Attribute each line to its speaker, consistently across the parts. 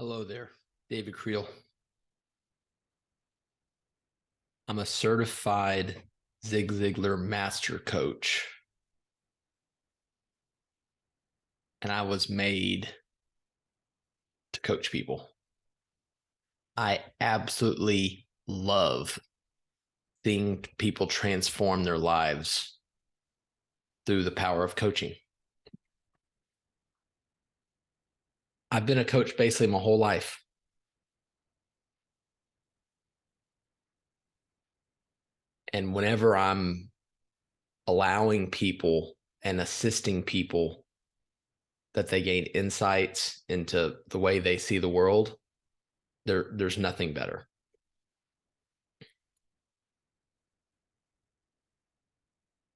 Speaker 1: Hello there, David Creel. I'm a certified Zig Ziglar master coach, and I was made to coach people. I absolutely love seeing people transform their lives through the power of coaching. I've been a coach basically my whole life. And whenever I'm allowing people and assisting people that they gain insights into the way they see the world, there's nothing better.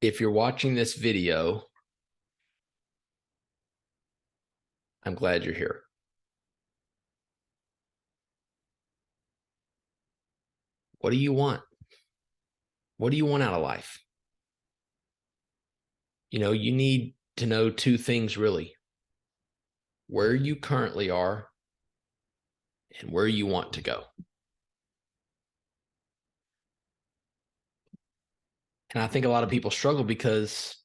Speaker 1: If you're watching this video, I'm glad you're here. What do you want? What do you want out of life? You need to know two things really: where you currently are and where you want to go. And I think a lot of people struggle because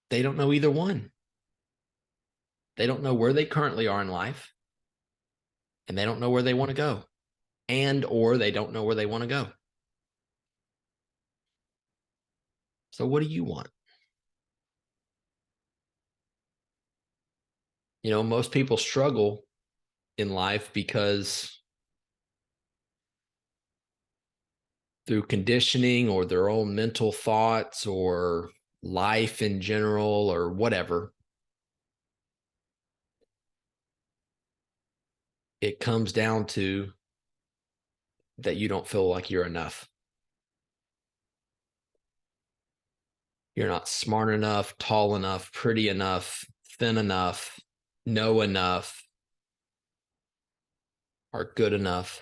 Speaker 1: they don't know either one. They don't know where they currently are in life, and they don't know where they want to go, or they don't know where they want to go. So what do you want? Most people struggle in life because through conditioning or their own mental thoughts or life in general or whatever, it comes down to that you don't feel like you're enough. You're not smart enough, tall enough, pretty enough, thin enough, know enough, or good enough.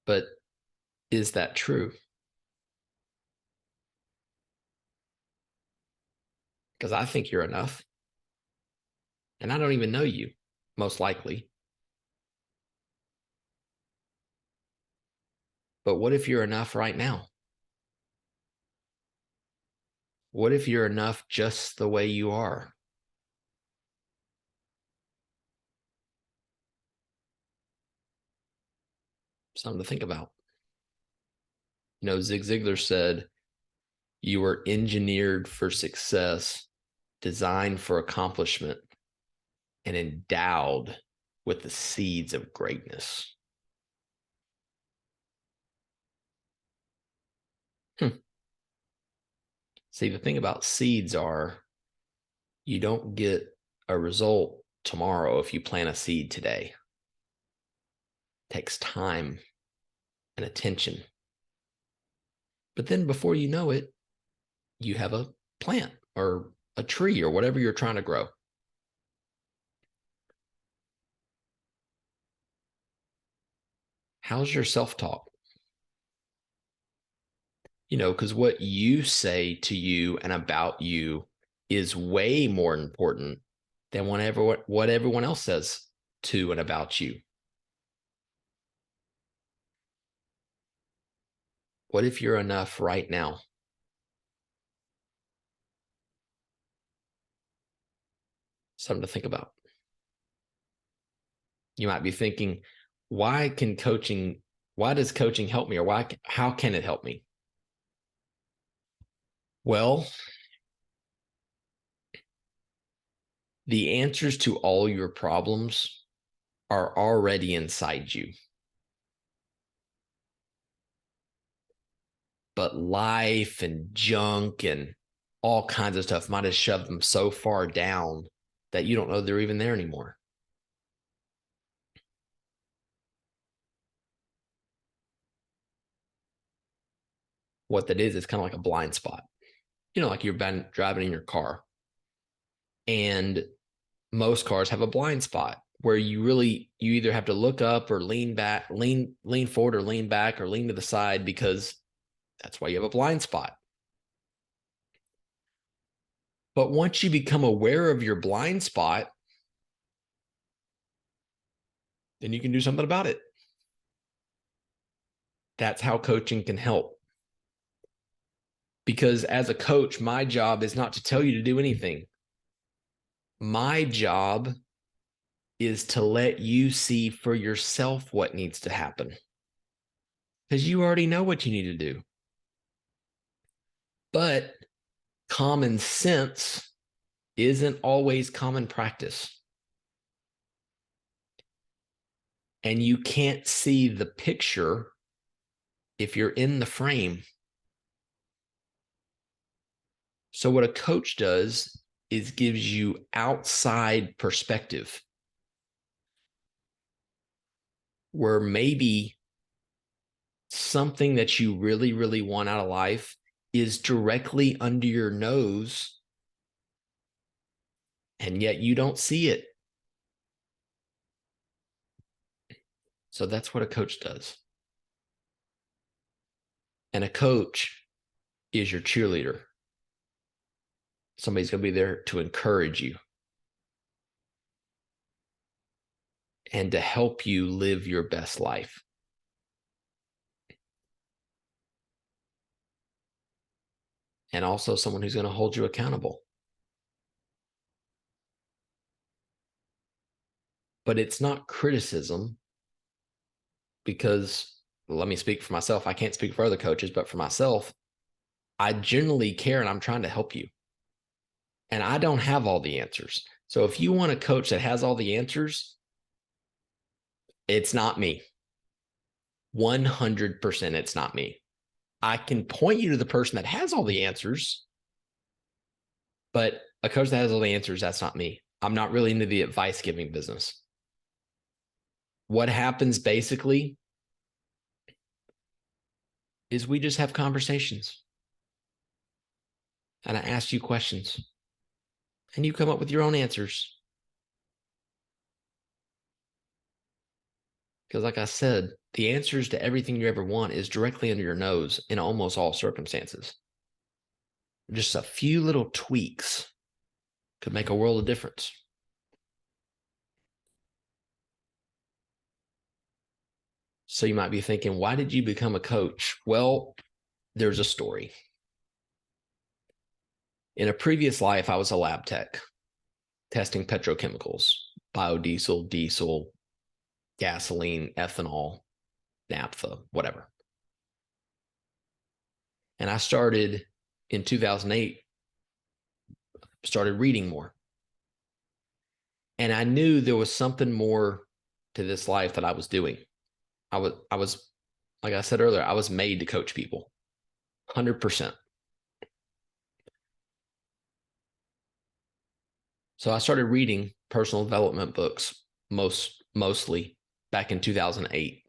Speaker 1: But is that true? Because I think you're enough. And I don't even know you, most likely. But what if you're enough right now? What if you're enough just the way you are? Something to think about. Zig Ziglar said, "You were engineered for success, designed for accomplishment, and endowed with the seeds of greatness." See, the thing about seeds are you don't get a result tomorrow if you plant a seed today. It takes time and attention. But then before you know it, you have a plant or a tree or whatever you're trying to grow. How's your self-talk? Because what you say to you and about you is way more important than what everyone else says to and about you. What if you're enough right now? Something to think about. You might be thinking, why does coaching help me? Or how can it help me? Well, the answers to all your problems are already inside you. But life and junk and all kinds of stuff might have shoved them so far down that you don't know they're even there anymore. What that is, it's kind of like a blind spot. Like you've been driving in your car, and most cars have a blind spot where you either have to look up or lean back, lean forward or lean back or lean to the side, because that's why you have a blind spot. But once you become aware of your blind spot, then you can do something about it. That's how coaching can help. Because as a coach, my job is not to tell you to do anything. My job is to let you see for yourself what needs to happen. Because you already know what you need to do. But common sense isn't always common practice. And you can't see the picture if you're in the frame. So what a coach does is gives you outside perspective, where maybe something that you really, really want out of life is directly under your nose, and yet you don't see it. So that's what a coach does. And a coach is your cheerleader. Somebody's going to be there to encourage you and to help you live your best life. And also someone who's going to hold you accountable. But it's not criticism, because let me speak for myself. I can't speak for other coaches, but for myself, I generally care and I'm trying to help you. And I don't have all the answers. So if you want a coach that has all the answers, it's not me. 100% it's not me. I can point you to the person that has all the answers, but a coach that has all the answers, that's not me. I'm not really into the advice giving business. What happens basically is we just have conversations. And I ask you questions. And you come up with your own answers. Because like I said, the answers to everything you ever want is directly under your nose in almost all circumstances. Just a few little tweaks could make a world of difference. So you might be thinking, why did you become a coach? Well, there's a story. In a previous life, I was a lab tech, testing petrochemicals, biodiesel, diesel, gasoline, ethanol, naphtha, whatever. And I started in 2008, started reading more. And I knew there was something more to this life that I was doing. I was, like I said earlier, I was made to coach people, 100%. So I started reading personal development books mostly back in 2008.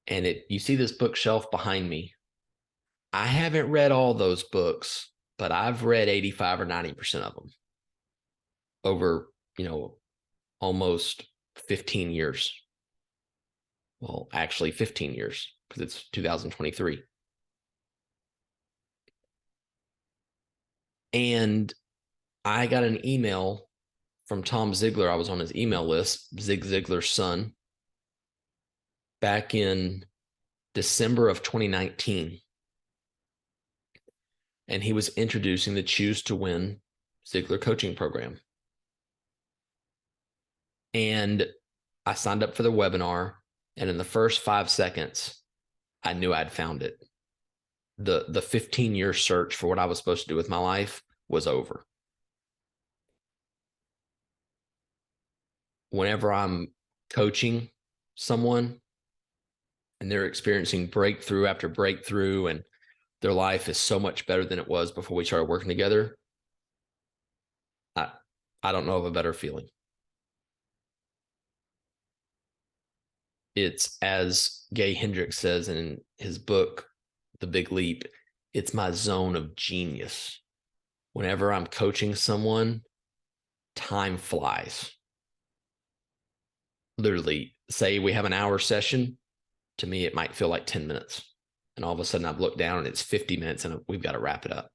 Speaker 1: And you see this bookshelf behind me. I haven't read all those books, but I've read 85 or 90% of them over, almost 15 years. Well, actually 15 years, because it's 2023. And I got an email from Tom Ziglar. I was on his email list, Zig Ziglar's son, back in December of 2019. And he was introducing the Choose to Win Ziglar coaching program. And I signed up for the webinar. And in the first 5 seconds, I knew I'd found it. The 15-year search for what I was supposed to do with my life was over. Whenever I'm coaching someone and they're experiencing breakthrough after breakthrough and their life is so much better than it was before we started working together, I don't know of a better feeling. It's, as Gay Hendricks says in his book, The Big Leap, it's my zone of genius. Whenever I'm coaching someone, time flies. Literally, say we have an hour session, to me, it might feel like 10 minutes. And all of a sudden I've looked down and it's 50 minutes and we've got to wrap it up.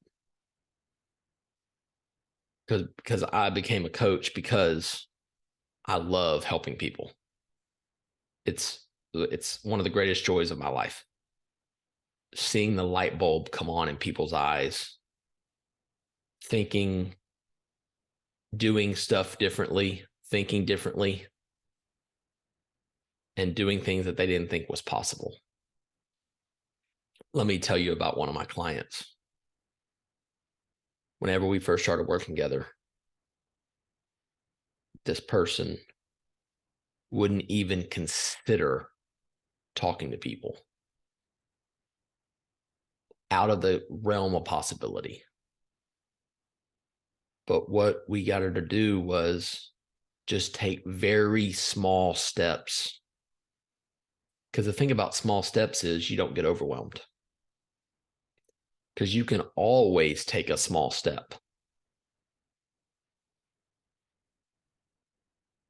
Speaker 1: because I became a coach because I love helping people. It's one of the greatest joys of my life. Seeing the light bulb come on in people's eyes, thinking, doing stuff differently, thinking differently, and doing things that they didn't think was possible. Let me tell you about one of my clients. Whenever we first started working together, this person wouldn't even consider talking to people, out of the realm of possibility. But what we got her to do was just take very small steps. Because the thing about small steps is you don't get overwhelmed. Because you can always take a small step.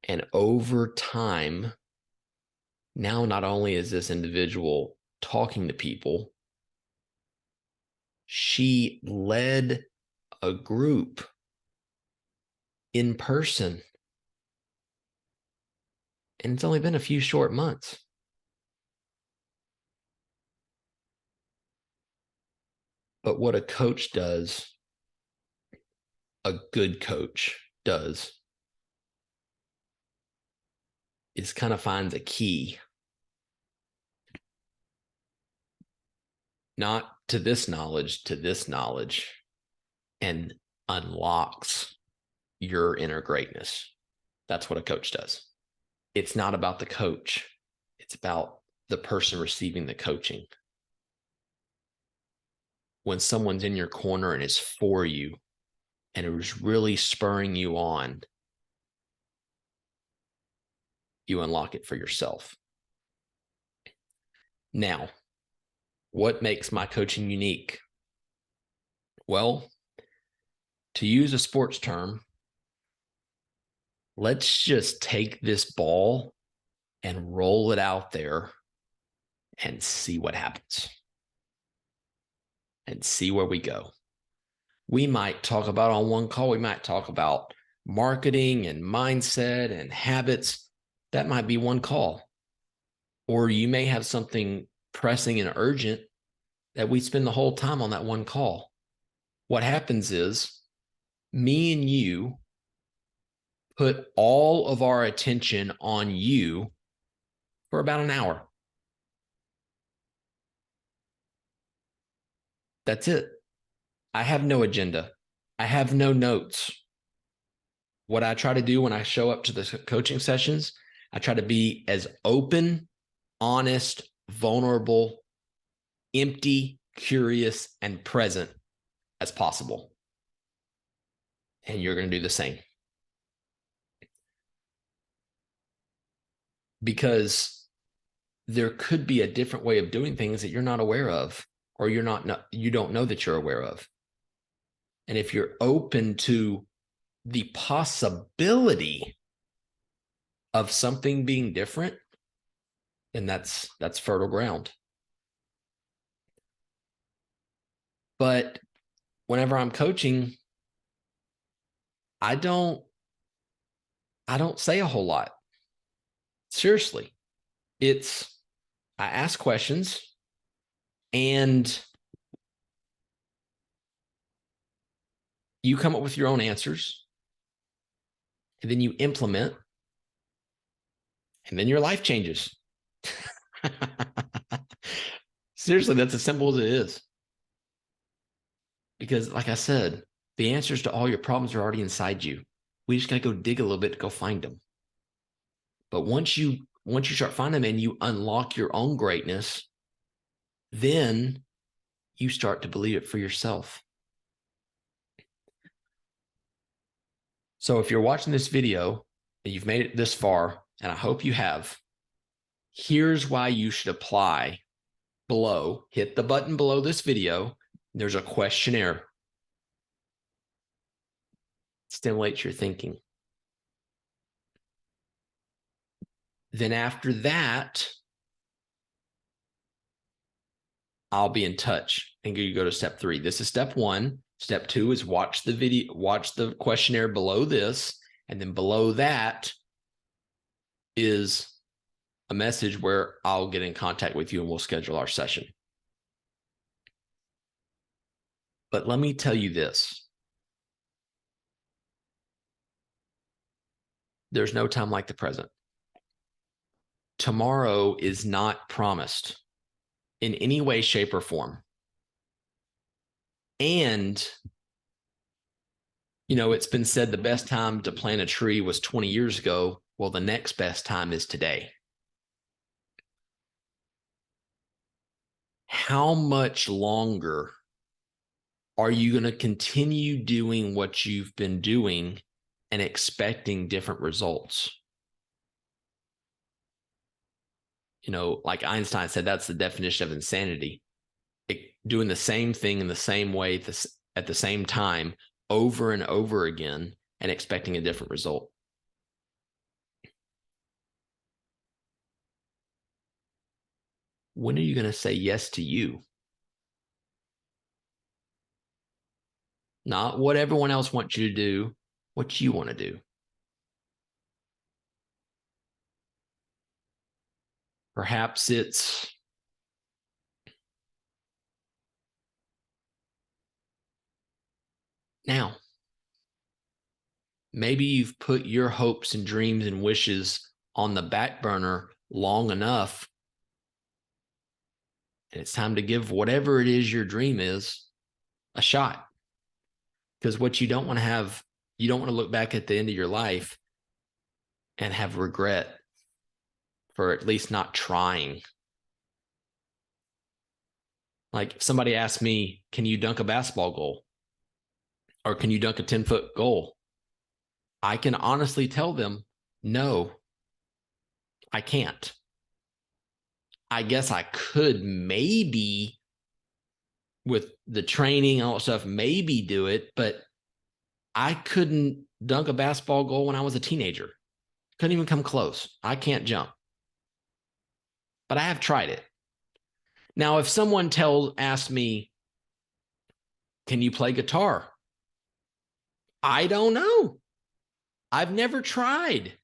Speaker 1: And over time, now not only is this individual talking to people, she led a group in person. And it's only been a few short months. But what a coach does, a good coach does, is kind of finds a key. Not to this knowledge, and unlocks your inner greatness. That's what a coach does. It's not about the coach. It's about the person receiving the coaching. When someone's in your corner and is for you and it is really spurring you on, you unlock it for yourself. Now, what makes my coaching unique? Well, to use a sports term, let's just take this ball and roll it out there and see what happens and see where we go. We might talk about on one call, we might talk about marketing and mindset and habits. That might be one call. Or you may have something pressing and urgent that we spend the whole time on that one call. What happens is me and you put all of our attention on you for about an hour. That's it. I have no agenda. I have no notes. What I try to do when I show up to the coaching sessions, I try to be as open, honest, vulnerable, empty, curious, and present as possible. And you're going to do the same. Because there could be a different way of doing things that you're not aware of, or you don't know that you're aware of. And if you're open to the possibility of something being different, then that's fertile ground. But whenever I'm coaching, I don't say a whole lot. Seriously. I ask questions and you come up with your own answers, and then you implement, and then your life changes. Seriously, that's as simple as it is. Because like I said, the answers to all your problems are already inside you. We just got to go dig a little bit to go find them. But once you start finding them and you unlock your own greatness, then you start to believe it for yourself. So if you're watching this video and you've made it this far, and I hope you have, here's why you should apply below. Hit the button below this video. There's a questionnaire. Stimulates your thinking. Then after that, I'll be in touch and you go to step 3. This is step 1. Step 2 is watch the video, watch the questionnaire below this, and then below that is a message where I'll get in contact with you and we'll schedule our session. But let me tell you this. There's no time like the present. Tomorrow is not promised in any way, shape, or form. And, you know, it's been said the best time to plant a tree was 20 years ago. Well, the next best time is today. How much longer are you going to continue doing what you've been doing and expecting different results? You know, like Einstein said, that's the definition of insanity. Doing the same thing in the same way at the same time over and over again and expecting a different result. When are you going to say yes to you? Not what everyone else wants you to do, what you want to do. Perhaps it's now. Maybe you've put your hopes and dreams and wishes on the back burner long enough, and it's time to give whatever it is your dream is a shot. Because what you don't want to have, you don't want to look back at the end of your life and have regret for at least not trying. Like if somebody asked me, can you dunk a basketball goal? Or can you dunk a 10-foot goal? I can honestly tell them, no, I can't. I guess I could maybe, with the training and all that stuff, maybe do it, but I couldn't dunk a basketball goal when I was a teenager. Couldn't even come close. I can't jump. But I have tried it. Now, if someone asked me, can you play guitar? I don't know. I've never tried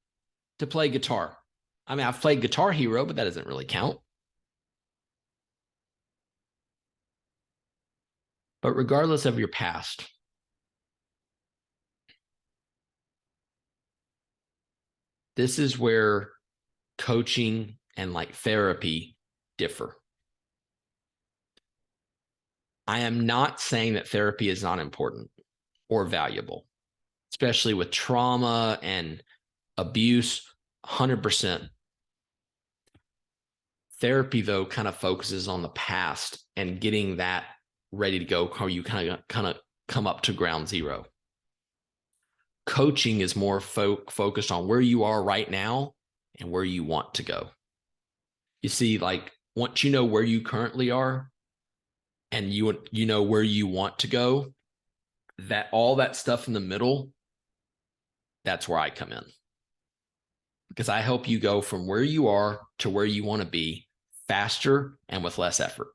Speaker 1: to play guitar. I mean, I've played Guitar Hero, but that doesn't really count. But regardless of your past, this is where coaching and like therapy differ. I am not saying that therapy is not important or valuable, especially with trauma and abuse, 100%. Therapy, though, kind of focuses on the past and getting that ready to go, how you kind of come up to ground zero. Coaching is more focused on where you are right now and where you want to go. You see, like once you know where you currently are and you know where you want to go, that all that stuff in the middle, that's where I come in. Because I help you go from where you are to where you want to be faster and with less effort.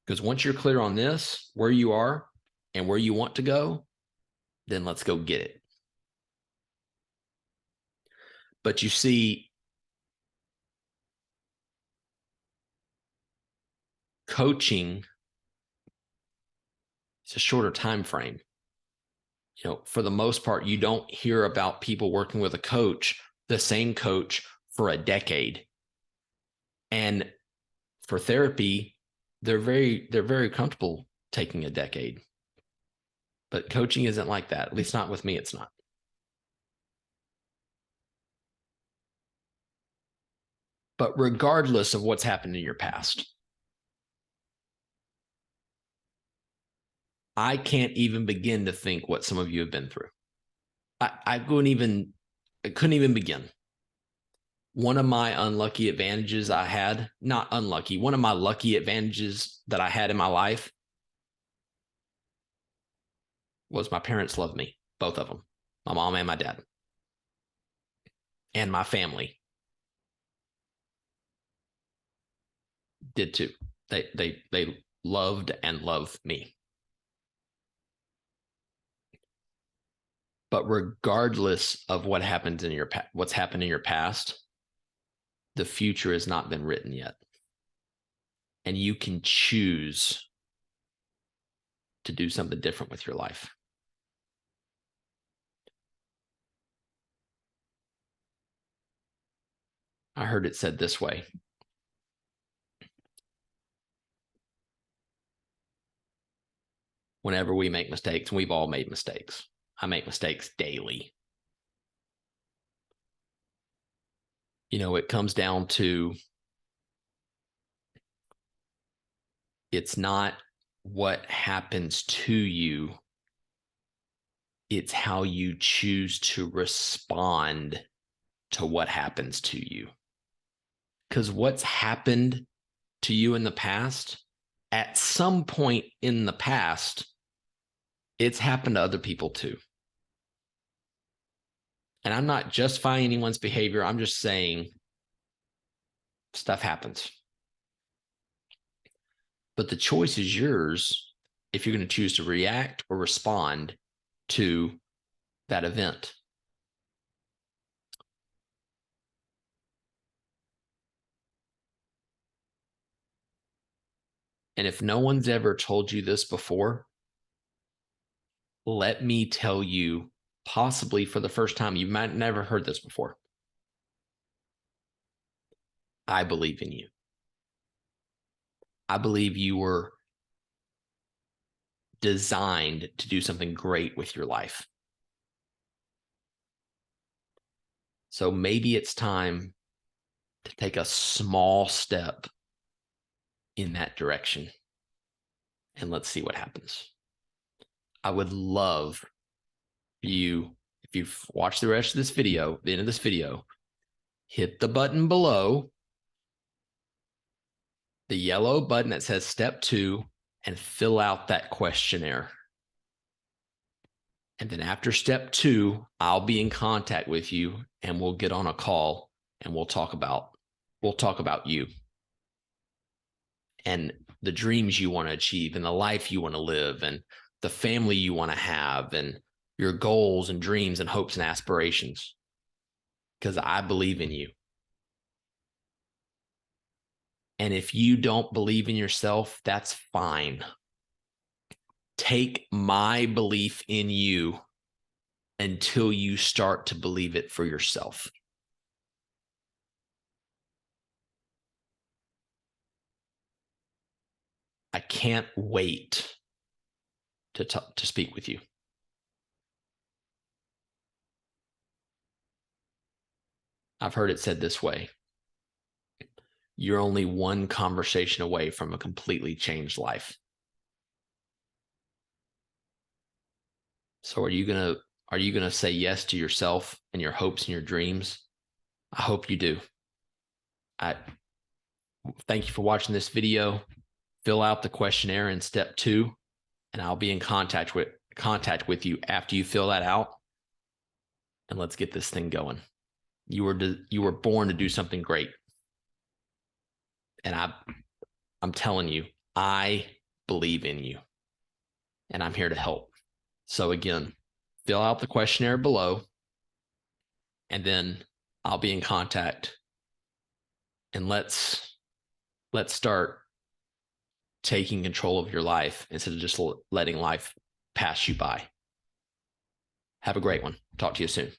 Speaker 1: Because once you're clear on this, where you are and where you want to go, then let's go get it. But you see, coaching is a shorter time frame. You know, for the most part, you don't hear about people working with a coach, the same coach for a decade. And for therapy, they're very comfortable taking a decade. But coaching isn't like that. At least not with me, it's not. But regardless of what's happened in your past, I can't even begin to think what some of you have been through. I couldn't even begin. One of my unlucky advantages I had, not unlucky, one of my lucky advantages that I had in my life was my parents loved me, both of them, my mom and my dad, and my family did too. They loved and love me. But regardless of what's happened in your past, the future has not been written yet. And you can choose to do something different with your life. I heard it said this way. Whenever we make mistakes, and we've all made mistakes. I make mistakes daily. It comes down to, it's not what happens to you, it's how you choose to respond to what happens to you. Because what's happened to you in the past, at some point in the past, it's happened to other people too. And I'm not justifying anyone's behavior. I'm just saying stuff happens. But the choice is yours if you're going to choose to react or respond to that event. And if no one's ever told you this before, let me tell you, possibly for the first time, you might never heard this before. I believe in you. I believe you were designed to do something great with your life. So maybe it's time to take a small step in that direction. And let's see what happens. I would love you, if you've watched the rest of this video, the end of this video, hit the button below, the yellow button that says step 2, and fill out that questionnaire. And then after step 2, I'll be in contact with you and we'll get on a call and we'll talk about you and the dreams you want to achieve and the life you want to live and the family you want to have and your goals and dreams and hopes and aspirations. Because I believe in you. And if you don't believe in yourself, that's fine. Take my belief in you until you start to believe it for yourself. I can't wait to speak with you. I've heard it said this way. You're only one conversation away from a completely changed life. So are you gonna say yes to yourself and your hopes and your dreams? I hope you do. I thank you for watching this video. Fill out the questionnaire in step 2, and I'll be in contact with you after you fill that out. And let's get this thing going. You were born to do something great. And I'm telling you, I believe in you. And I'm here to help. So again, fill out the questionnaire below, and then I'll be in contact. And let's start taking control of your life instead of just letting life pass you by. Have a great one. Talk to you soon.